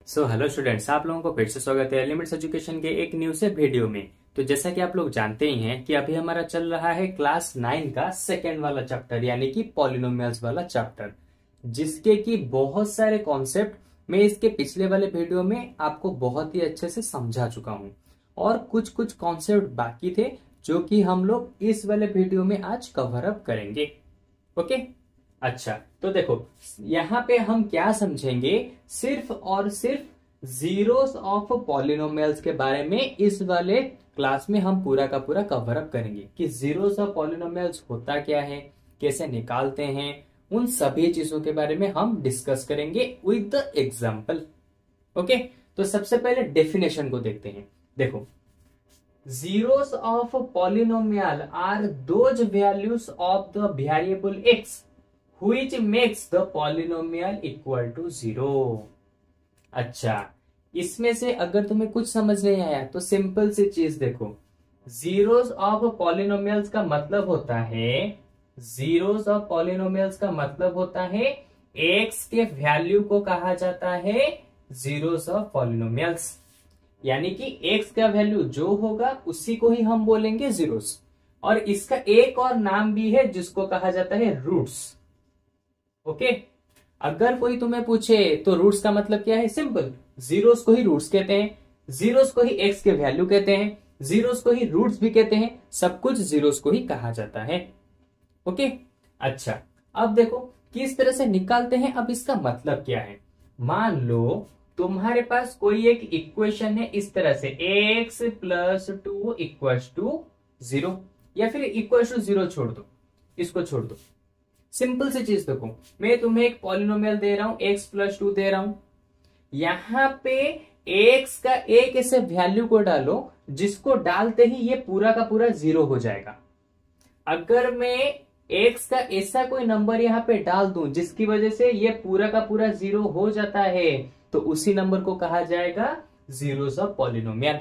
Hello students, आप लोगों को फिर से स्वागत है लिमिट्स एजुकेशन के एक न्यू से वीडियो में। तो जैसा कि आप लोग जानते ही हैं कि अभी हमारा चल रहा है क्लास 9 का सेकेंड वाला चैप्टर यानी कि पॉलिनोमियल्स वाला चैप्टर, जिसके कि बहुत सारे कॉन्सेप्ट मैं इसके पिछले वाले वीडियो में आपको बहुत ही अच्छे से समझा चुका हूं और कुछ कुछ कॉन्सेप्ट बाकी थे जो कि हम लोग इस वाले वीडियो में आज कवर अप करेंगे। ओके, अच्छा तो देखो यहाँ पे हम क्या समझेंगे, सिर्फ और सिर्फ जीरोस ऑफ पॉलिनोमियल्स के बारे में इस वाले क्लास में हम पूरा का पूरा कवर अप करेंगे कि जीरोस ऑफ पॉलिनोमियल्स होता क्या है, कैसे निकालते हैं, उन सभी चीजों के बारे में हम डिस्कस करेंगे विद द एग्जांपल। ओके, तो सबसे पहले डेफिनेशन को देखते हैं। देखो, zeros of polynomial are those values of the variable x which makes the polynomial equal to 0। अच्छा, इसमें से अगर तुम्हें कुछ समझ नहीं आया तो सिंपल सी चीज देखो, जीरोस ऑफ पॉलिनोमियल्स का मतलब होता है, जीरोस ऑफ पॉलिनोमियल्स का मतलब होता है एक्स के वैल्यू को कहा जाता है जीरोस ऑफ पॉलिनोमियल्स, यानी कि एक्स का वैल्यू जो होगा उसी को ही हम बोलेंगे जीरोस। और इसका एक और नाम भी है जिसको कहा जाता है रूट्स। ओके, अगर कोई तुम्हें पूछे तो रूट्स का मतलब क्या है, सिंपल, जीरोस को ही रूट्स कहते हैं, जीरोस को ही एक्स के वैल्यू कहते हैं, जीरोस को ही रूट्स भी कहते हैं, सब कुछ जीरोस को ही कहा जाता है। ओके, अच्छा अब देखो किस तरह से निकालते हैं। अब इसका मतलब क्या है, मान लो तुम्हारे पास कोई एक इक्वेशन है इस तरह से x प्लस 2 इक्वल्स टू 0, या फिर इक्वल्स टू 0 छोड़ दो, इसको छोड़ दो। सिंपल सी चीज देखो, मैं तुम्हें एक पॉलिनोमियल दे रहा हूं, x प्लस 2 दे रहा हूं, यहां पे x का एक ऐसे वैल्यू को डालो जिसको डालते ही ये पूरा का पूरा 0 हो जाएगा। अगर मैं x का ऐसा कोई नंबर यहां पे डाल दूं जिसकी वजह से ये पूरा का पूरा 0 हो जाता है तो उसी नंबर को कहा जाएगा जीरोस ऑफ पॉलिनोमियल।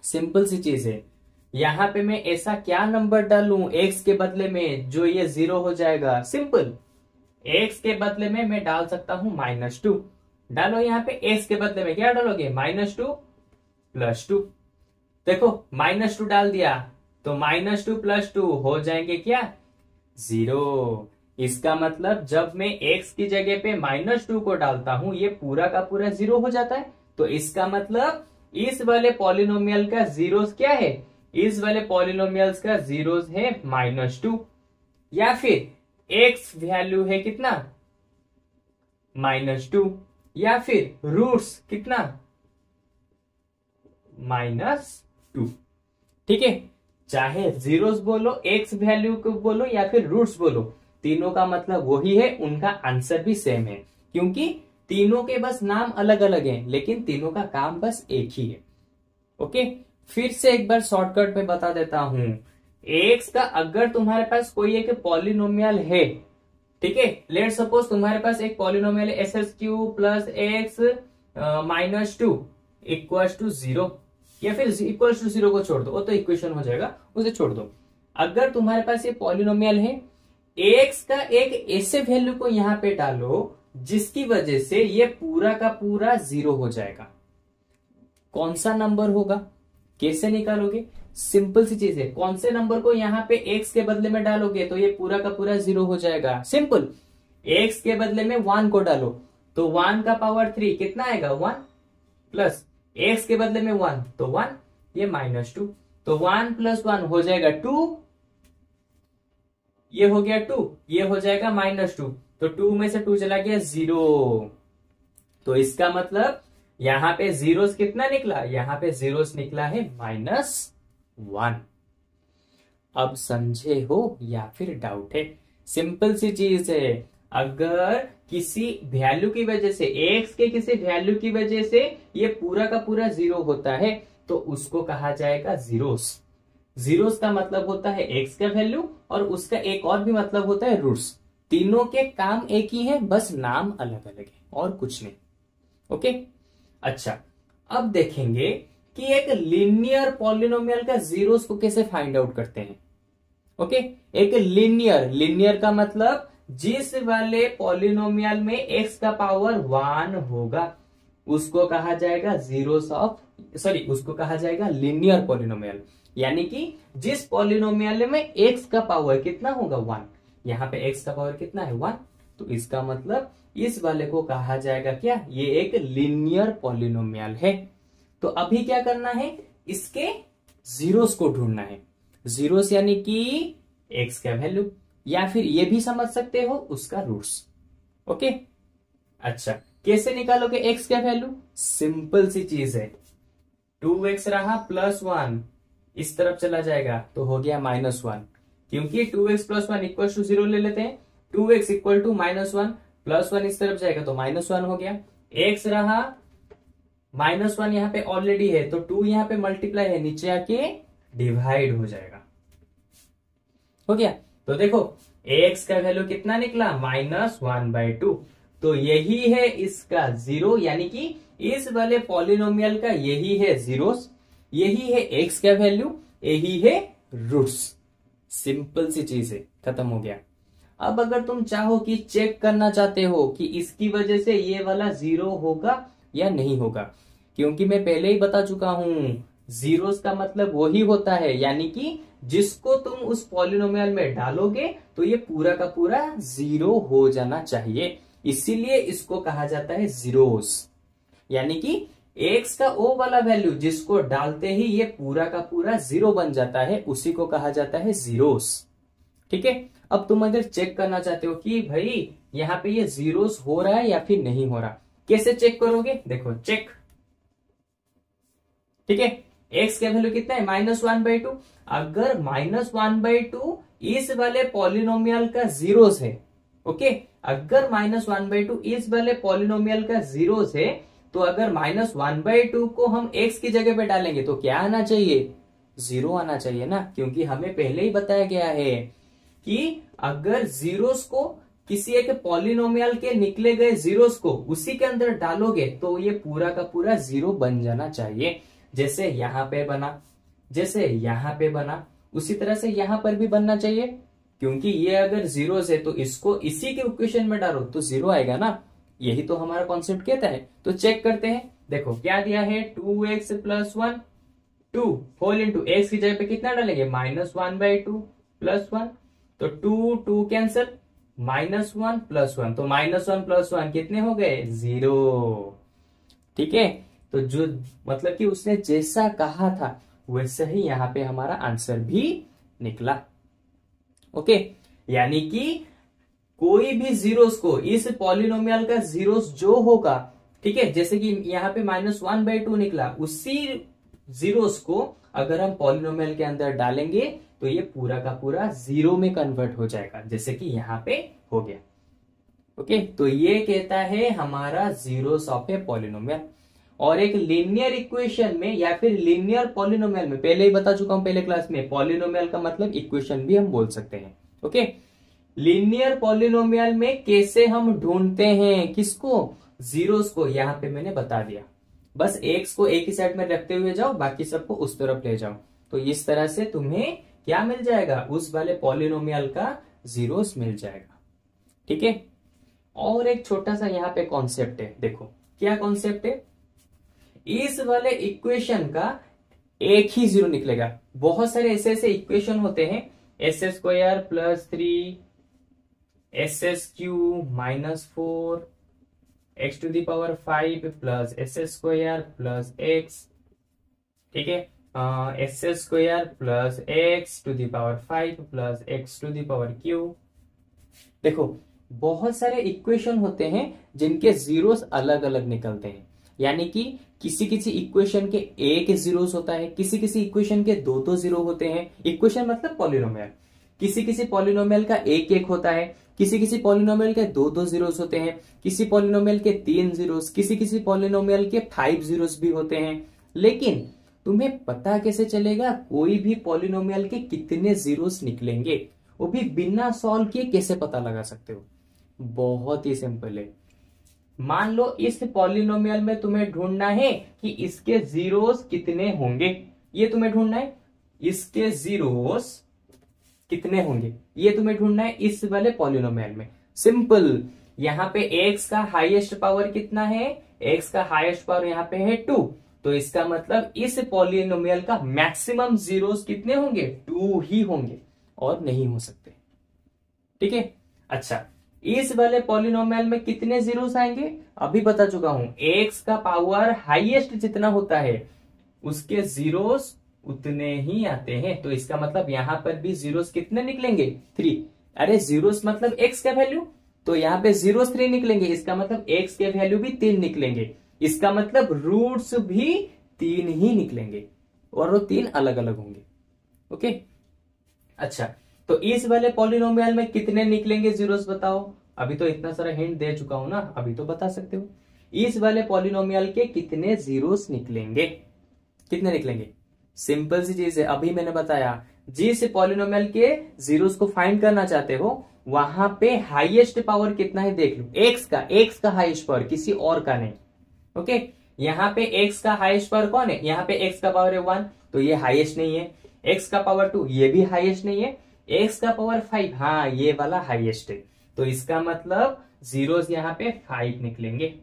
सिंपल सी चीज है, यहां पे मैं ऐसा क्या नंबर डालूं x के बदले में जो ये 0 हो जाएगा, सिंपल, x के बदले में मैं डाल सकता हूं -2। डालो यहां पे x के बदले में क्या डालोगे, -2 प्लस 2। देखो -2 डाल दिया तो -2 प्लस 2 हो जाएंगे क्या, 0। इसका मतलब जब मैं x की जगह पे -2 को डालता हूं ये पूरा का पूरा 0 हो जाता है। तो इसका मतलब इस वाले पॉलिनोमियल का जीरोस क्या है, इस वाले पॉलिनोमियल्स का जीरोस है -2, या फिर x वैल्यू है कितना, -2, या फिर रूट्स कितना, -2। ठीक है, चाहे जीरोस बोलो, x वैल्यू को बोलो या फिर रूट्स बोलो, तीनों का मतलब वही है, उनका आंसर भी सेम है, क्योंकि तीनों के बस नाम अलग अलग हैं लेकिन तीनों का काम बस एक ही है। ओके, फिर से एक बार शॉर्टकट में बता देता हूं, एक्स का अगर तुम्हारे पास कोई एक पॉलिनोमियल है, ठीक है, लेट सपोज तुम्हारे पास एक पॉलिनोमियल है SS³ plus x -2 equals to 0, या फिर इक्वल्स टू 0 को छोड़ दो, वो तो इक्वेशन हो जाएगा, उसे छोड़ दो। अगर तुम्हारे पास ये पॉलिनोमियल है, एक्स का एक ऐसे वैल्यू को यहां पे डालो जिसकी वजह से ये पूरा का पूरा 0 हो जाएगा, कौन सा नंबर होगा, कैसे निकालोगे, सिंपल सी चीज है, कौन से नंबर को यहां पे x के बदले में डालोगे तो ये पूरा का पूरा 0 हो जाएगा, सिंपल, x के बदले में 1 को डालो तो 1 का पावर 3 कितना आएगा, 1, प्लस x के बदले में 1 तो 1, ये -2, तो 1 प्लस 1 हो जाएगा 2, ये हो गया 2, ये हो जाएगा -2, तो 2 में से 2 चला गया 0। तो इसका मतलब यहां पे जीरोस कितना निकला, यहां पे जीरोस निकला है -1। अब समझे हो या फिर डाउट है, सिंपल सी चीज है, अगर किसी वैल्यू की वजह से, एक्स के किसी वैल्यू की वजह से ये पूरा का पूरा 0 होता है तो उसको कहा जाएगा जीरोस। जीरोस का मतलब होता है एक्स का वैल्यू और उसका एक और भी मतलब होता है रूट्स, तीनों के काम एक ही है, बस नाम अलग अलग है और कुछ नहीं। ओके, अच्छा अब देखेंगे कि एक लीनियर पॉलिनोमियल का जीरोस को कैसे फाइंड आउट करते हैं। ओके, एक लीनियर का मतलब जिस वाले पॉलिनोमियल में x का पावर 1 होगा, उसको कहा जाएगा उसको कहा जाएगा लीनियर पॉलिनोमियल। यानी कि जिस पॉलिनोमियल में एक्स का पावर कितना होगा 1, यहाँ पे एक्स का पावर कितना है 1, तो इसका मतलब इस वाले को कहा जाएगा क्या, ये एक लीनियर पॉलिनोमियल है। तो अभी क्या करना है, इसके जीरोस को ढूंढना है। जीरोस यानी कि एक्स का वैल्यू, या फिर ये भी समझ सकते हो उसका रूट्स। ओके, अच्छा कैसे निकालोगे एक्स का वैल्यू, सिंपल सी चीज है, 2x रहा +1 इस तरफ चला जाएगा तो हो गया -1, क्योंकि 2x + 1 = 0 ले लेते हैं, 2x = -1 +1 इस तरफ जाएगा तो -1 हो गया। x रहा -1 यहाँ पे ऑलरेडी है तो 2 यहाँ पे मल्टीप्लाई है, नीचे आके डिवाइड हो जाएगा, हो गया। तो देखो x का वैल्यू कितना निकला, -1/2। तो यही है इसका जीरो, यानी कि इस वाले पॉलिनोमियल का यही है जीरोस, यही है x का वैल्यू, यही है रूट्स। सिंपल सी चीज है, खत्म हो गया। अब अगर तुम चाहो कि चेक करना चाहते हो कि इसकी वजह से ये वाला जीरो होगा या नहीं होगा, क्योंकि मैं पहले ही बता चुका हूं जीरोस का मतलब वही होता है, यानी कि जिसको तुम उस पॉलिनोमियल में डालोगे तो ये पूरा का पूरा जीरो हो जाना चाहिए, इसीलिए इसको कहा जाता है जीरोस। यानी कि एक्स का ओ वाला वैल्यू जिसको डालते ही ये पूरा का पूरा जीरो बन जाता है, उसी को कहा जाता है जीरोस। ठीक है, अब तुम अगर चेक करना चाहते हो कि भाई यहाँ पे ये जीरोस हो रहा है या फिर नहीं हो रहा, कैसे चेक करोगे, देखो चेक, ठीक है, एक्स का वैल्यू कितना है -1/2। अगर -1/2 इस वाले पॉलिनोमियल का जीरोस है, ओके, अगर -1/2 इस वाले पॉलिनोमियल का जीरोस है, तो अगर -1/2 को हम x की जगह पे डालेंगे तो क्या आना चाहिए, जीरो आना चाहिए ना, क्योंकि हमें पहले ही बताया गया है कि अगर जीरोस को किसी एक पॉलिनोमियल के निकले गए जीरोस को उसी के अंदर डालोगे तो ये पूरा का पूरा जीरो बन जाना चाहिए। जैसे यहां पे बना, जैसे यहां पे बना, उसी तरह से यहां पर भी बनना चाहिए, क्योंकि ये अगर जीरो है तो इसको इसी के इक्वेशन में डालो तो जीरो आएगा ना, यही तो हमारा कॉन्सेप्ट कहता है। तो चेक करते हैं, देखो क्या दिया है, 2x + 1 2 होल इंटू एक्स की जगह पे कितना डालेंगे -1/2 +1, तो 2 2 कैंसिल, -1 +1, तो -1 + 1 कितने हो गए, 0। ठीक है, तो जो मतलब कि उसने जैसा कहा था वैसे ही यहां पे हमारा आंसर भी निकला। ओके, यानी कि कोई भी जीरोस को, इस पॉलिनोमियल का जीरोस जो होगा, ठीक है, जैसे कि यहाँ पे -1/2 निकला, उसी जीरोस को अगर हम पॉलिनोमियल के अंदर डालेंगे तो ये पूरा का पूरा जीरो में कन्वर्ट हो जाएगा, जैसे कि यहाँ पे हो गया। ओके, तो ये कहता है हमारा जीरोस ऑफ ए पॉलिनोमियल। और एक लीनियर इक्वेशन में या फिर लीनियर पॉलिनोमियल में, पहले ही बता चुका हूं पहले क्लास में, पॉलिनोमियल का मतलब इक्वेशन भी हम बोल सकते हैं। ओके, लीनियर पॉलिनोमियल में कैसे हम ढूंढते हैं, किसको, जीरोस को, यहां पे मैंने बता दिया। बस एक्स को एक ही साइड में रखते हुए जाओ, बाकी सबको उस तरफ ले जाओ, तो इस तरह से तुम्हें क्या मिल जाएगा, उस वाले पॉलिनोमियल का जीरोस मिल जाएगा। ठीक है, और एक छोटा सा यहाँ पे कॉन्सेप्ट है, देखो क्या कॉन्सेप्ट है, इस वाले इक्वेशन का एक ही जीरो निकलेगा। बहुत सारे ऐसे ऐसे इक्वेशन होते हैं, s² + 3 ss³ -4 x⁵ + s² + x, ठीक है, s² + x⁵ + x⁵। देखो बहुत सारे इक्वेशन होते हैं जिनके जीरोस अलग अलग निकलते हैं, यानी कि किसी किसी इक्वेशन के एक जीरोस होता है, किसी किसी इक्वेशन के दो जीरो होते हैं। इक्वेशन मतलब पॉलिनोमियल, किसी किसी पॉलिनोमियल का एक होता है, किसी किसी पॉलिनोमियल के दो जीरोस होते हैं, किसी पॉलिनोमियल के 3 जीरोस, किसी किसी पॉलिनोमियल के 5 जीरोस भी होते हैं। लेकिन तुम्हें पता कैसे चलेगा कोई भी पॉलिनोमियल के कितने जीरोस निकलेंगे, वो भी बिना सॉल्व किए कैसे पता लगा सकते हो, बहुत ही सिंपल है। मान लो इस पॉलिनोमियल में तुम्हें ढूंढना है कि इसके जीरोस कितने होंगे, ये तुम्हें ढूंढना है, इसके जीरोस कितने होंगे ये तुम्हें ढूंढना है इस वाले पॉलिनोमियल में। सिंपल, यहां पे x का हाईएस्ट पावर कितना है, एक्स का हाईएस्ट पावर यहाँ पे है 2, तो इसका मतलब इस पॉलिनोमियल का मैक्सिमम जीरोस कितने होंगे? 2 ही होंगे और नहीं हो सकते। ठीक है। अच्छा, इस वाले पॉलिनोमियल में कितने जीरोस आएंगे? अभी बता चुका हूं, एक्स का पावर हाईएस्ट जितना होता है उसके जीरोस उतने ही आते हैं। तो इसका मतलब यहां पर भी जीरोस कितने निकलेंगे? 3। अरे जीरोस मतलब एक्स का वैल्यू, तो यहाँ पे जीरोस 3 निकलेंगे, इसका मतलब एक्स के वैल्यू भी 3 निकलेंगे, इसका मतलब रूट्स भी 3 ही निकलेंगे और वो 3 अलग अलग होंगे। ओके। अच्छा, तो इस वाले पॉलिनोमियल में कितने निकलेंगे जीरोस बताओ? अभी तो इतना सारा हिंट दे चुका हूं ना, अभी तो बता सकते हो। इस वाले पॉलिनोमियल के कितने जीरोस निकलेंगे? कितने निकलेंगे? सिंपल सी चीज है, अभी मैंने बताया, जिस पॉलिनोमियल के जीरोस को फाइंड करना चाहते हो वहां पे हाईएस्ट पावर कितना है देख लो, एक्स का हाईएस्ट पावर, किसी और का नहीं। ओके, यहाँ पे एक्स का हाईएस्ट पावर कौन है? यहाँ पे एक्स का पावर है 1, तो ये हाईएस्ट नहीं है। एक्स का पावर 2, ये भी हाईएस्ट नहीं है। एक्स का पावर 5, हाँ ये वाला हाईएस्ट है, तो इसका मतलब जीरोस यहाँ पे 5 निकलेंगे।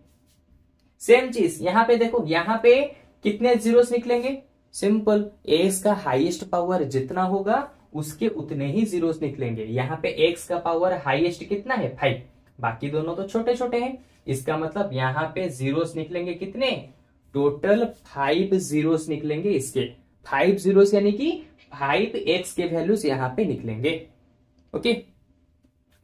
सेम चीज यहाँ पे देखो, यहाँ पे कितने जीरोस निकलेंगे? सिंपल, एक्स का हाईएस्ट पावर जितना होगा उसके उतने ही जीरोस निकलेंगे। यहाँ पे एक्स का पावर हाईएस्ट कितना है? 5, बाकी दोनों तो छोटे छोटे हैं, इसका मतलब यहाँ पे जीरोस निकलेंगे कितने? टोटल 5 जीरोस निकलेंगे इसके। 5 जीरोस यानी कि 5 एक्स के वैल्यूज यहाँ पे निकलेंगे। ओके।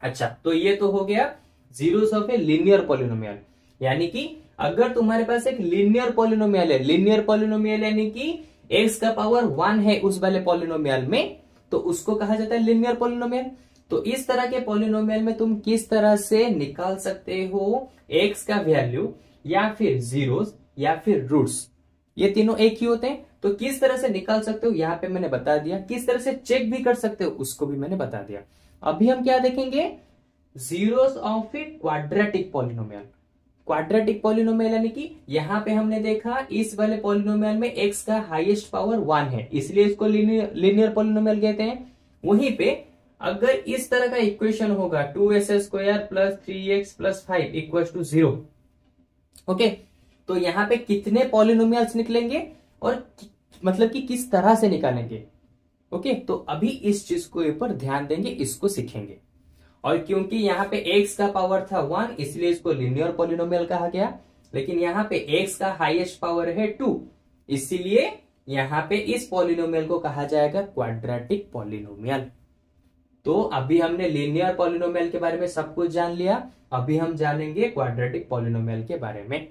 अच्छा, तो ये तो हो गया zeros of a linear polynomial, यानी कि अगर तुम्हारे पास एक लीनियर पॉलिनोमियल है, लीनियर पॉलिनोमियल यानी कि एक्स का पावर 1 है उस वाले पॉलिनोमियल में, तो उसको कहा जाता है लीनियर पॉलिनोमियल। तो इस तरह के पॉलिनोमियल में तुम किस तरह से निकाल सकते हो एक्स का वैल्यू, या फिर जीरोस या फिर रूट्स, ये तीनों एक ही होते हैं। तो किस तरह से निकाल सकते हो यहाँ पे मैंने बता दिया, किस तरह से चेक भी कर सकते हो उसको भी मैंने बता दिया। अभी हम क्या देखेंगे? Zeros of a quadratic polynomial. Quadratic polynomial यानी कि यहाँ पे हमने देखा इस वाले पॉलिनोमियल में एक्स का हाईएस्ट पावर 1 है, इसलिए इसको लीनियर पॉलिनोमियल कहते हैं। वहीं पे अगर इस तरह का इक्वेशन होगा 2s² plus 3x plus 5 equal to 0, okay, तो यहाँ पे कितने पॉलिनोमियल्स निकलेंगे और मतलब कि किस तरह से निकालेंगे। ओके, तो अभी इस चीज को ऊपर ध्यान देंगे, इसको सीखेंगे। और क्योंकि यहाँ पे x का पावर था 1 इसलिए इसको लीनियर पॉलिनोमियल कहा गया, लेकिन यहाँ पे x का हाईएस्ट पावर है 2, इसीलिए यहाँ पे इस पॉलिनोमियल को कहा जाएगा क्वाड्रेटिक पॉलिनोमियल। तो अभी हमने लीनियर पॉलिनोमियल के बारे में सब कुछ जान लिया, अभी हम जानेंगे क्वाड्रेटिक पॉलिनोमियल के बारे में।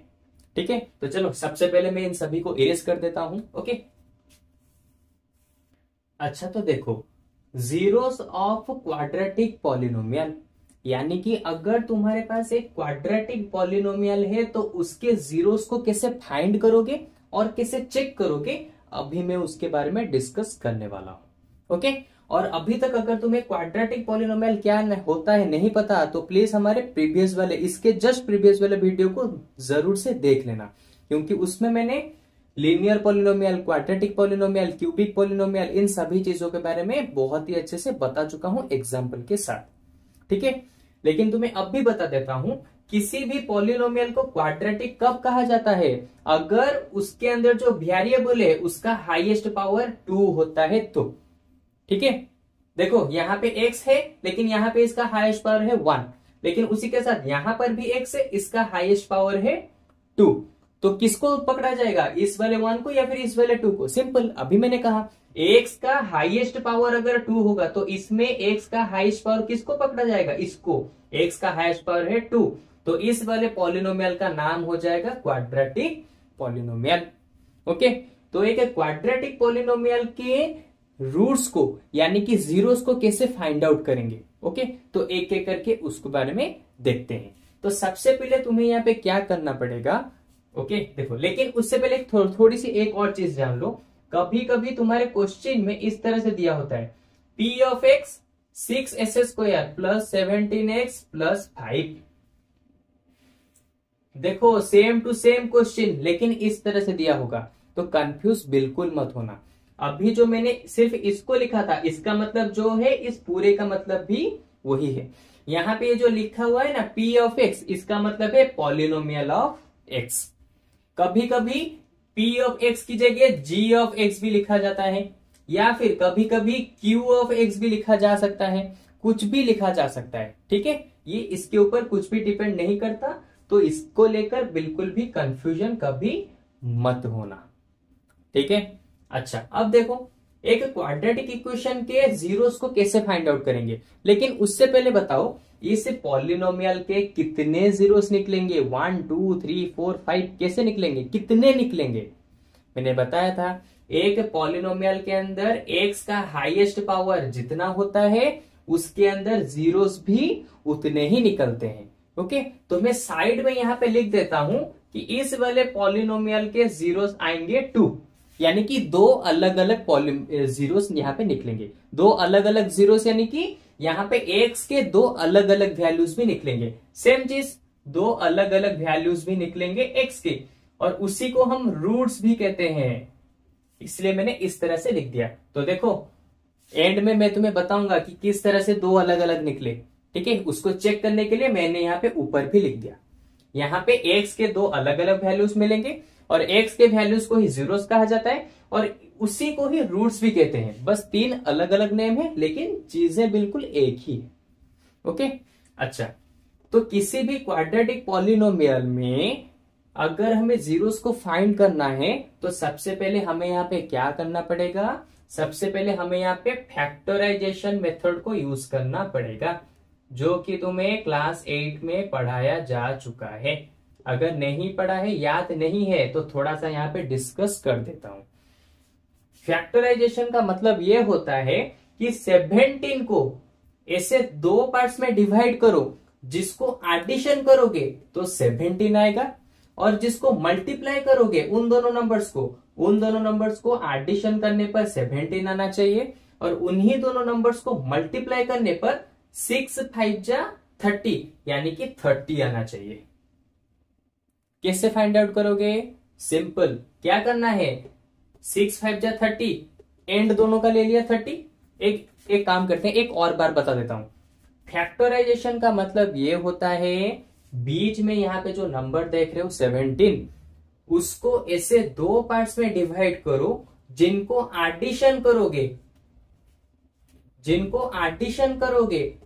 ठीक है, तो चलो सबसे पहले मैं इन सभी को इरेज कर देता हूं। ओके, अच्छा, तो देखो जीरोस ऑफ क्वाड्रेटिक पॉलिनोमियल, यानी कि अगर तुम्हारे पास एक क्वाड्रेटिक पॉलिनोमियल है तो उसके जीरोस को कैसे फाइंड करोगे और कैसे चेक करोगे, अभी मैं उसके बारे में डिस्कस करने वाला हूं। ओके, और अभी तक अगर तुम्हें क्वाड्रेटिक पॉलिनोमियल क्या होता है नहीं पता, तो प्लीज हमारे प्रीवियस वाले, इसके जस्ट प्रीवियस वाले वीडियो को जरूर से देख लेना, क्योंकि उसमें मैंने linear polynomial, quadratic polynomial, cubic polynomial, इन सभी चीजों के बारे में बहुत ही अच्छे से बता चुका हूं एग्जाम्पल के साथ। ठीक है, लेकिन तुम्हें अब भी बता देता हूं, किसी भी पॉलिनोमियल को क्वाड्रेटिक कब कहा जाता है? अगर उसके अंदर जो वेरिएबल है उसका हाईएस्ट पावर 2 होता है तो। ठीक है, देखो यहाँ पे x है लेकिन यहाँ पे इसका हाईएस्ट पावर है 1, लेकिन उसी के साथ यहाँ पर भी x है, इसका हाईएस्ट पावर है 2, तो किसको पकड़ा जाएगा? इस वाले 1 को या फिर इस वाले 2 को? सिंपल, अभी मैंने कहा x का हाईएस्ट पावर अगर 2 होगा तो इसमें x का हाईएस्ट पावर किसको पकड़ा जाएगा? इसको। x का हाईएस्ट पावर है 2, तो इस वाले पॉलिनोमियल का नाम हो जाएगा क्वाड्रेटिक पॉलिनोमियल। ओके, तो एक क्वाड्रेटिक पॉलिनोमियल के रूट्स को यानी कि जीरोस को कैसे फाइंड आउट करेंगे। ओके, तो एक एक करके उसके बारे में देखते हैं। तो सबसे पहले तुम्हें यहाँ पे क्या करना पड़ेगा? ओके, देखो, लेकिन उससे पहले थोड़ी सी एक और चीज जान लो। कभी कभी तुम्हारे क्वेश्चन में इस तरह से दिया होता है p of x 6s² plus 17x plus 5। देखो, सेम टू सेम क्वेश्चन, लेकिन इस तरह से दिया होगा, तो कंफ्यूज बिल्कुल मत होना। अभी जो मैंने सिर्फ इसको लिखा था, इसका मतलब जो है इस पूरे का मतलब भी वही है। यहाँ पे जो लिखा हुआ है ना p ऑफ x, इसका मतलब है पॉलिनोमियल ऑफ x। कभी कभी p ऑफ x की जगह g ऑफ x भी लिखा जाता है, या फिर कभी कभी q ऑफ x भी लिखा जा सकता है, कुछ भी लिखा जा सकता है। ठीक है, ये इसके ऊपर कुछ भी डिपेंड नहीं करता, तो इसको लेकर बिल्कुल भी कंफ्यूजन कभी मत होना। ठीक है, अच्छा अब देखो एक क्वाड्रेटिक इक्वेशन के जीरोस को कैसे फाइंड आउट करेंगे, लेकिन उससे पहले बताओ इस पॉलिनोमियल के कितने जीरोस निकलेंगे, 1 2 3 4 5 कैसे निकलेंगे, कितने निकलेंगे। मैंने बताया था एक पॉलिनोमियल के अंदर x का हाईएस्ट पावर जितना होता है उसके अंदर जीरोस भी उतने ही निकलते हैं। ओके, तो मैं साइड में यहां पे लिख देता हूं कि इस वाले पॉलिनोमियल के जीरोस आएंगे 2, यानी कि दो अलग अलग जीरोस यहां पे निकलेंगे, दो अलग अलग जीरोस, यानी कि यहां पे x के दो अलग अलग वैल्यूज भी निकलेंगे। सेम चीज, दो अलग अलग वैल्यूज भी निकलेंगे x के, और उसी को हम रूट्स भी कहते हैं, इसलिए मैंने इस तरह से लिख दिया। तो देखो एंड में मैं तुम्हें बताऊंगा कि किस तरह से दो अलग अलग निकले। ठीक है, उसको चेक करने के लिए मैंने यहाँ पे ऊपर भी लिख दिया। यहाँ पे x के दो अलग अलग वैल्यूज मिलेंगे, और x के वैल्यूज को ही जीरोस कहा जाता है, और उसी को ही रूट्स भी कहते हैं। बस तीन अलग अलग नेम है, लेकिन चीजें बिल्कुल एक ही है। ओके, अच्छा तो किसी भी क्वाड्रेटिक पॉलिनोमियल में अगर हमें जीरोस को फाइंड करना है तो सबसे पहले हमें यहाँ पे क्या करना पड़ेगा, सबसे पहले हमें यहाँ पे फैक्टराइजेशन मेथड को यूज करना पड़ेगा, जो कि तुम्हें क्लास 8 में पढ़ाया जा चुका है। अगर नहीं पढ़ा है, याद नहीं है, तो थोड़ा सा यहाँ पे डिस्कस कर देता हूं। फैक्टराइजेशन का मतलब ये होता है कि 17 को ऐसे दो पार्ट्स में डिवाइड करो, जिसको एडिशन करोगे तो 17 आएगा, और जिसको मल्टीप्लाई करोगे उन दोनों नंबर्स को एडिशन करने पर 17 आना चाहिए, और उन्हीं दोनों नंबर्स को मल्टीप्लाई करने पर 6 5 जा 30 यानी कि 30 आना चाहिए। कैसे फाइंड आउट करोगे, सिंपल, क्या करना है, 6 5 जा 30, एंड दोनों का ले लिया 30। एक काम करते हैं, एक और बार बता देता हूं। फैक्टराइजेशन का मतलब ये होता है बीच में यहाँ पे जो नंबर देख रहे हो 17, उसको ऐसे दो पार्ट्स में डिवाइड करो, जिनको एडिशन करोगे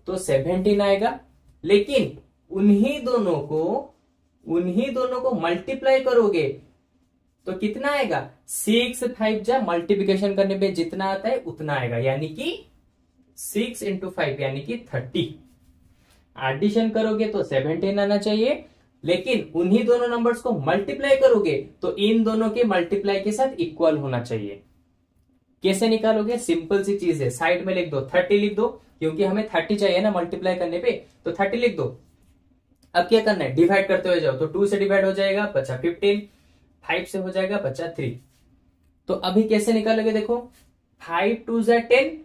तो 17 आएगा, लेकिन उन्हीं दोनों को मल्टीप्लाई करोगे तो कितना आएगा, 6 5 जा मल्टीप्लिकेशन करने पे जितना आता है उतना आएगा, यानी कि 6 × 5 यानी कि 30। एडिशन करोगे तो 17 आना चाहिए, लेकिन उन्हीं दोनों नंबर्स को मल्टीप्लाई करोगे तो इन दोनों के मल्टीप्लाई के साथ इक्वल होना चाहिए। कैसे निकालोगे, सिंपल सी चीज है, साइड में लिख दो, 30 लिख दो, क्योंकि हमें 30 चाहिए ना मल्टीप्लाई करने पे, तो 30 लिख दो। अब क्या करना है, डिवाइड करते हुए जाओ, तो 2 से डिवाइड हो जाएगा, बचा 15, 5 से हो जाएगा, बचा 3। तो अभी कैसे निकालोगे, देखो 5 2 जा 10,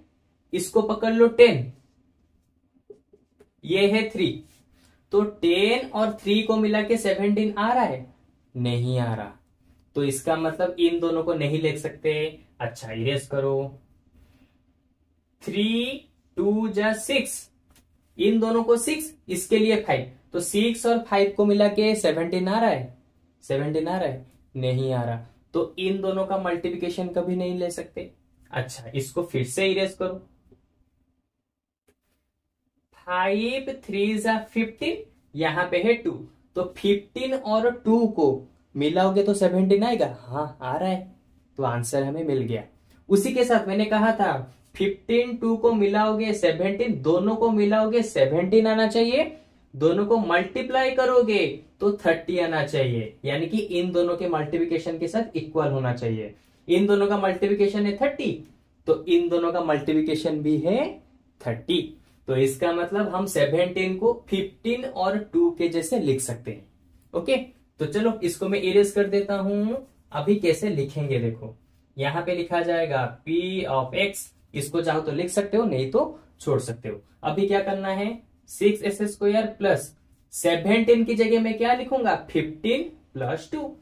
इसको पकड़ लो 10, ये है 3, तो 10 और 3 को मिला के 17 आ रहा है, नहीं आ रहा, तो इसका मतलब इन दोनों को नहीं लिख सकते। अच्छा इरेज करो, 3 2 जा 6, इन दोनों को 6, इसके लिए 5, तो 6 और 5 को मिला के 17 आ रहा है, 17 आ रहा है, नहीं आ रहा, तो इन दोनों का मल्टीप्लिकेशन कभी नहीं ले सकते। अच्छा इसको फिर से इरेज करो, 5 3 जा 15, यहां पे है 2, तो 15 और 2 को मिलाओगे तो 17 आएगा, हाँ आ रहा है, तो आंसर हमें मिल गया। उसी के साथ मैंने कहा था 15 2 को मिलाओगे 17, दोनों को मिलाओगे 17 आना चाहिए, दोनों को मल्टीप्लाई करोगे तो 30 आना चाहिए, यानी कि इन दोनों के मल्टीप्लिकेशन के साथ इक्वल होना चाहिए। इन दोनों का मल्टीप्लिकेशन है 30, तो इन दोनों का मल्टीप्लिकेशन भी है 30, तो इसका मतलब हम 17 को 15 और 2 के जैसे लिख सकते हैं। ओके, तो चलो इसको मैं इरेज कर देता हूं। अभी कैसे लिखेंगे देखो, यहां पे लिखा जाएगा p ऑफ x, इसको चाहो तो लिख सकते हो, नहीं तो छोड़ सकते हो। अभी क्या करना है, 6s² प्लस 17 की जगह मैं क्या लिखूंगा, 15 + 2,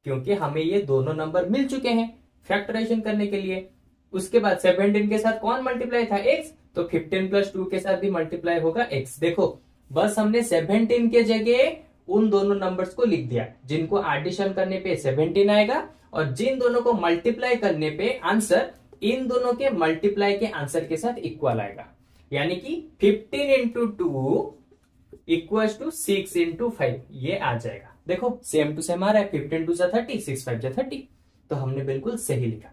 क्योंकि हमें ये दोनों नंबर मिल चुके हैं फैक्टराइजेशन करने के लिए। उसके बाद 17 के साथ कौन मल्टीप्लाई था, x, तो 15 + 2 के साथ भी मल्टीप्लाई होगा x। देखो बस हमने 17 के जगह उन दोनों नंबर्स को लिख दिया जिनको एडिशन करने पे 17 आएगा और जिन दोनों को मल्टीप्लाई करने पे आंसर इन दोनों के मल्टीप्लाई के आंसर के साथ इक्वल आएगा। यानी कि 15 इंटू 2 इक्वल टू 6 इंटू 5 ये आ जाएगा। देखो सेम टू सेम आ रहा है, 15 टू 30, 6 5 30। तो हमने बिल्कुल सही लिखा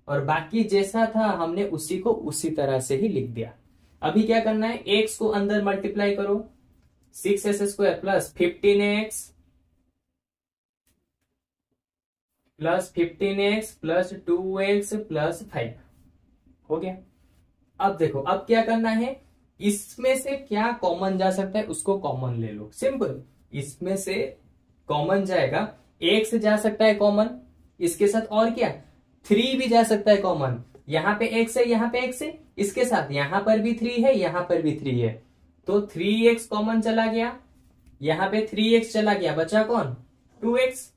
और बाकी जैसा था हमने उसी को उसी तरह से ही लिख दिया। अभी क्या करना है, एक्स को अंदर मल्टीप्लाई करो, 6s² plus 15x plus 15x plus 2x plus 5 हो गया। अब देखो अब क्या करना है, इसमें से क्या कॉमन जा सकता है उसको कॉमन ले लो। सिंपल, इसमें से कॉमन जाएगा, x जा सकता है कॉमन, इसके साथ और क्या 3 भी जा सकता है कॉमन। यहां पे x है, यहां पे x है, इसके साथ यहां पर भी 3 है, यहां पर भी 3 है, तो 3x कॉमन चला गया, यहां पे 3x चला गया, बचा कौन 2x,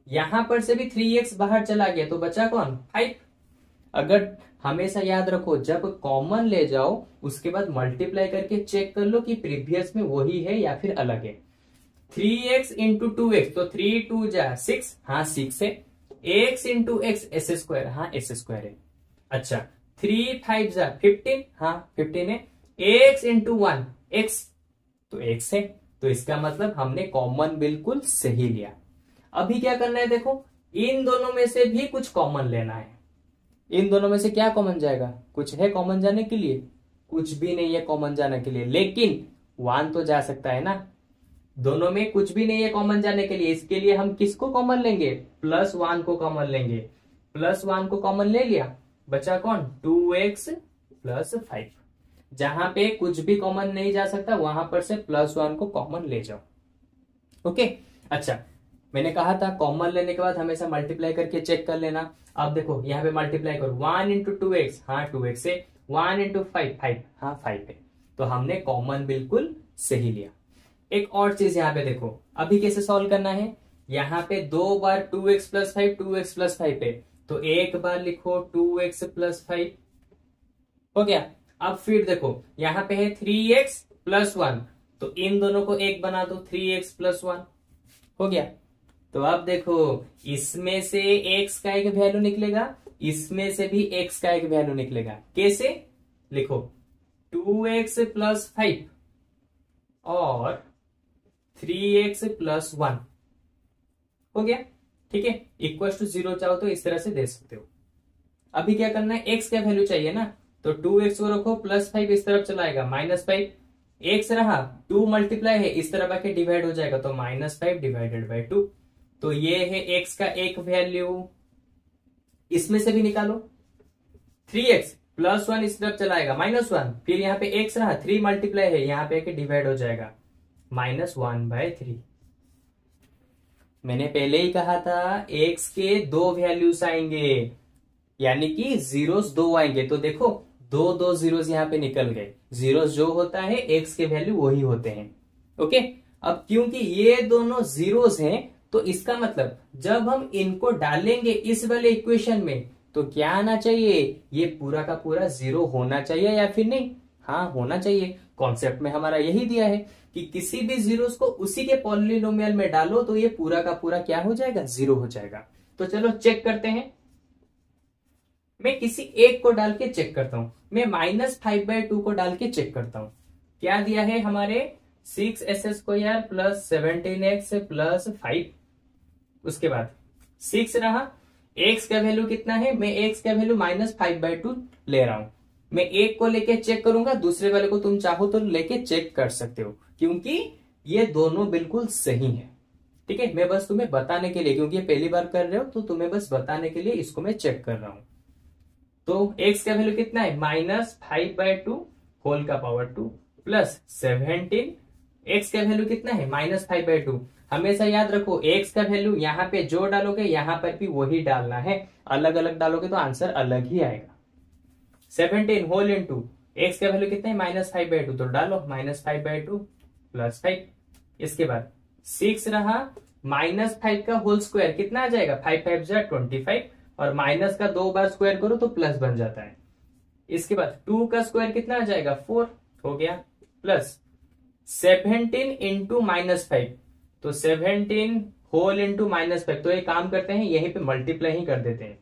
यहां पर से भी 3x बाहर चला गया तो बचा कौन 5। अगर हमेशा याद रखो जब कॉमन ले जाओ उसके बाद मल्टीप्लाई करके चेक कर लो कि प्रीवियस में वही है या फिर अलग है। 3x इंटू 2x तो 3 2 जा 6, हाँ 6 है, x इंटू एक्स s², हाँ s² है। अच्छा 3 5 जा 15, हाँ 15 है, x इंटू 1 x तो x है, तो इसका मतलब हमने कॉमन बिल्कुल सही लिया। अभी क्या करना है, देखो इन दोनों में से भी कुछ कॉमन लेना है। इन दोनों में से क्या कॉमन जाएगा, कुछ है कॉमन जाने के लिए, कुछ भी नहीं है कॉमन जाने के लिए, लेकिन 1 तो जा सकता है ना। दोनों में कुछ भी नहीं है कॉमन जाने के लिए, इसके लिए हम किसको कॉमन लेंगे, +1 को कॉमन लेंगे। +1 को कॉमन ले लिया, बचा कौन 2x प्लस 5। जहां पे कुछ भी कॉमन नहीं जा सकता वहां पर से +1 को कॉमन ले जाओ। ओके, अच्छा मैंने कहा था कॉमन लेने के बाद हमेशा मल्टीप्लाई करके चेक कर लेना। अब देखो यहाँ पे मल्टीप्लाई करो, 1 इंटू 2x, हाँ 2x है, 1 इंटू 5 5, हाँ 5 है, तो हमने कॉमन बिल्कुल सही लिया। एक और चीज यहाँ पे देखो, अभी कैसे सॉल्व करना है, यहाँ पे 2 बार 2x प्लस 5 2x प्लस 5 है, तो एक बार लिखो 2x प्लस 5 हो गया। अब फिर देखो यहाँ पे है 3x प्लस 1, तो इन दोनों को एक बना दो, 3x प्लस 1 हो गया। तो अब देखो इसमें से x का एक वैल्यू निकलेगा, इसमें से भी x का एक वैल्यू निकलेगा। कैसे लिखो, 2x प्लस 5 और 3x प्लस 1 हो गया। ठीक है, इक्वल टू 0 चाहो तो इस तरह से दे सकते हो। अभी क्या करना है, x का वैल्यू चाहिए ना, तो 2x को रखो, प्लस 5 इस तरफ चलाएगा, -5, x रहा 2 मल्टीप्लाई है इस तरफ आके डिवाइड हो जाएगा, तो -5 डिवाइडेड बाई 2। तो ये है x का एक वैल्यू, इसमें से भी निकालो, 3x प्लस 1 इस तरफ चलाएगा, -1, फिर यहाँ पे x रहा 3 मल्टीप्लाई है यहाँ पे डिवाइड हो जाएगा, -1/3। मैंने पहले ही कहा था x के 2 वैल्यूज आएंगे, यानी कि जीरोस 2 आएंगे। तो देखो 2 जीरोस यहाँ पे निकल गए, जीरोस जो होता है x के वैल्यू वही होते हैं। ओके, अब क्योंकि ये दोनों जीरोस हैं तो इसका मतलब जब हम इनको डालेंगे इस वाले इक्वेशन में तो क्या आना चाहिए, ये पूरा का पूरा 0 होना चाहिए या फिर नहीं, हाँ होना चाहिए। कॉन्सेप्ट में हमारा यही दिया है कि किसी भी जीरोस को उसी के पॉलिनोमियल में डालो तो ये पूरा का पूरा क्या हो जाएगा, 0 हो जाएगा। तो चलो चेक करते हैं, मैं किसी एक को डाल के चेक करता हूं, मैं -5/2 को डाल के चेक करता हूं। क्या दिया है हमारे 6s² प्लस 17x प्लस 5, उसके बाद 6 रहा, x का वैल्यू कितना है, मैं x का वैल्यू -5/2 ले रहा हूं। मैं एक को लेके चेक करूंगा, दूसरे वाले को तुम चाहो तो लेके चेक कर सकते हो, क्योंकि ये दोनों बिल्कुल सही है। ठीक है, मैं बस तुम्हें बताने के लिए, क्योंकि ये पहली बार कर रहे हो तो तुम्हें बस बताने के लिए इसको मैं चेक कर रहा हूं। तो x का वैल्यू कितना है, -5/2 होल का पावर 2 प्लस 17, x का वैल्यू कितना है -5/2। हमेशा याद रखो x का वैल्यू यहाँ पे जो डालोगे यहाँ पर भी वही डालना है, अलग अलग डालोगे तो आंसर अलग ही आएगा। 17 होल इंटू x का वैल्यू कितना है -5/2, तो डालो -5/2 प्लस 5। इसके बाद 6 रहा, -5 का होल स्क्वायर कितना आ जाएगा, 5 5 जा 25, और माइनस का 2 बार स्क्वायर करो तो प्लस बन जाता है। इसके बाद 2 का स्क्वायर कितना आ जाएगा, 4 हो गया, प्लस 17 इंटू -5, तो 17 होल इंटू -5, तो एक काम करते हैं यहीं पे मल्टीप्लाई ही कर देते हैं।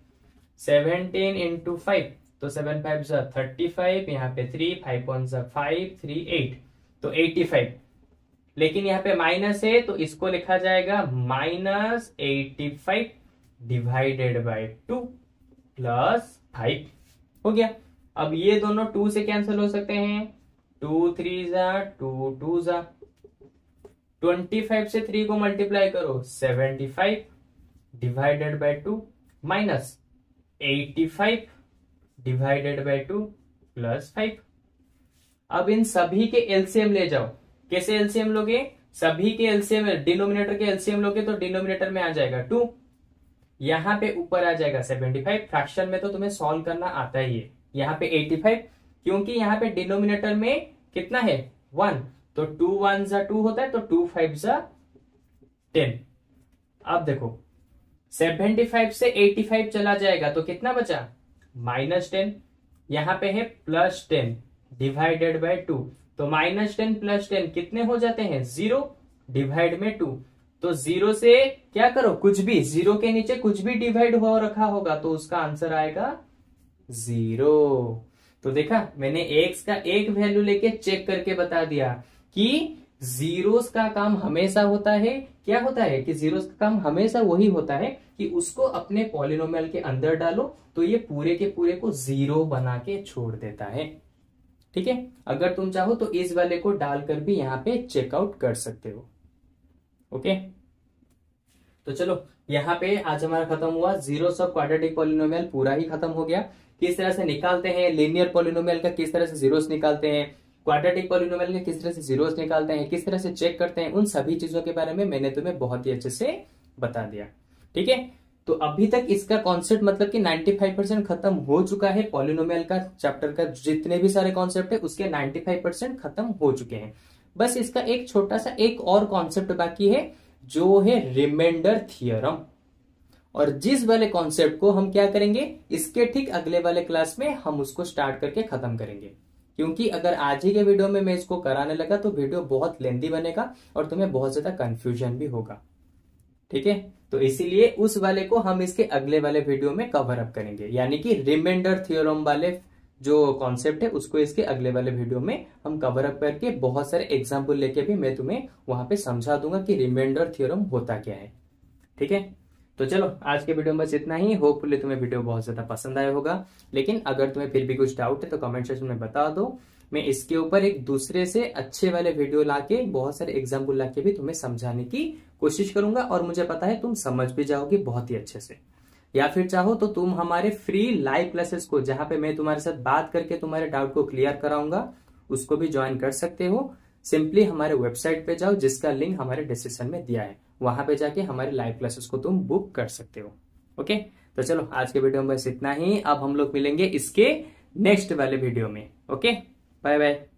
17 इंटू 5, तो 7 5 जा 35, यहाँ पे 3 5 1 जा 5 3 8, तो 85। लेकिन यहाँ पे माइनस है तो इसको लिखा जाएगा -85 डिवाइडेड बाय 2 प्लस 5 हो गया। अब ये दोनों 2 से कैंसिल हो सकते हैं, 2 3 जा 2 2 जा, 25 से 3 को मल्टीप्लाई करो 75 divided by 2 minus 85 divided by 2 plus 5। अब इन सभी के एलसीएम ले जाओ। कैसे एलसीएम लोगे? सभी के एलसीएम, डिनोमिनेटर के एलसीएम लोगे तो डिनोमिनेटर में आ जाएगा 2, यहां पे ऊपर आ जाएगा 75। फ्रैक्शन में तो तुम्हें सॉल्व करना आता ही है। यहाँ पे 85, क्योंकि यहाँ पे डिनोमिनेटर में कितना है 1, तो 2 1 जा 2 होता है, तो 2 5 जा 10। अब देखो 75 से 85 चला जाएगा तो कितना बचा -10, यहाँ पे है +10 डिवाइडेड बाय 2, तो -10 प्लस 10 कितने हो जाते हैं 0 डिवाइड में 2, तो 0 से क्या करो कुछ भी, 0 के नीचे कुछ भी डिवाइड हो रखा होगा तो उसका आंसर आएगा 0। तो देखा मैंने एक्स का एक वैल्यू लेके चेक करके बता दिया कि जीरोस का काम हमेशा होता है, क्या होता है कि जीरोस का काम हमेशा वही होता है कि उसको अपने पॉलिनोमियल के अंदर डालो तो ये पूरे के पूरे को 0 बना के छोड़ देता है। ठीक है, अगर तुम चाहो तो इस वाले को डालकर भी यहाँ पे चेकआउट कर सकते हो। ओके, तो चलो यहाँ पे आज हमारा खत्म हुआ जीरोस ऑफ क्वाड्रेटिक पॉलिनोमियल, पूरा ही खत्म हो गया। किस तरह से निकालते हैं लीनियर पॉलिनोमियल का, किस तरह से जीरोस निकालते हैं, क्वाड्रेटिक पॉलिनोमियल के किस तरह से जीरोस निकालते हैं, किस तरह से चेक करते हैं, उन सभी चीजों के बारे में मैंने तुम्हें बहुत ही अच्छे से बता दिया। ठीक है, तो अभी तक इसका कॉन्सेप्ट मतलब कि 95% खत्म हो चुका है। पॉलिनोमियल का चैप्टर का जितने भी सारे कॉन्सेप्ट है उसके 95% खत्म हो चुके हैं। बस इसका एक छोटा सा एक और कॉन्सेप्ट बाकी है जो है रिमाइंडर थ्योरम। और जिस वाले कॉन्सेप्ट को हम क्या करेंगे, इसके ठीक अगले वाले क्लास में हम उसको स्टार्ट करके खत्म करेंगे, क्योंकि अगर आज ही के वीडियो में मैं इसको कराने लगा तो वीडियो बहुत लेंथी बनेगा और तुम्हें बहुत ज्यादा कंफ्यूजन भी होगा। ठीक है, तो इसीलिए उस वाले को हम इसके अगले वाले वीडियो में कवर अप करेंगे, यानी कि रिमाइंडर थ्योरम वाले जो कॉन्सेप्ट है उसको इसके अगले वाले वीडियो में हम कवर अप करके बहुत सारे एग्जाम्पल लेके भी मैं तुम्हें वहां पे समझा दूंगा कि रिमाइंडर थ्योरम होता क्या है। ठीक है, तो चलो आज के वीडियो में बस इतना ही। होपफुली तुम्हें वीडियो बहुत ज्यादा पसंद आया होगा, लेकिन अगर तुम्हें फिर भी कुछ डाउट है तो कमेंट सेक्शन में बता दो। मैं इसके ऊपर एक दूसरे से अच्छे वाले वीडियो लाके बहुत सारे एग्जाम्पल लाके भी तुम्हें समझाने की कोशिश करूंगा, और मुझे पता है तुम समझ भी जाओगे बहुत ही अच्छे से। या फिर चाहो तो तुम हमारे फ्री लाइव क्लासेस को, जहां पे मैं तुम्हारे साथ बात करके तुम्हारे डाउट को क्लियर कराऊंगा, उसको भी ज्वाइन कर सकते हो। सिंपली हमारे वेबसाइट पे जाओ जिसका लिंक हमारे डिस्क्रिप्शन में दिया है, वहां पे जाके हमारे लाइव क्लासेस को तुम बुक कर सकते हो। ओके, तो चलो आज के वीडियो में बस इतना ही। अब हम लोग मिलेंगे इसके नेक्स्ट वाले वीडियो में। Okay, bye bye.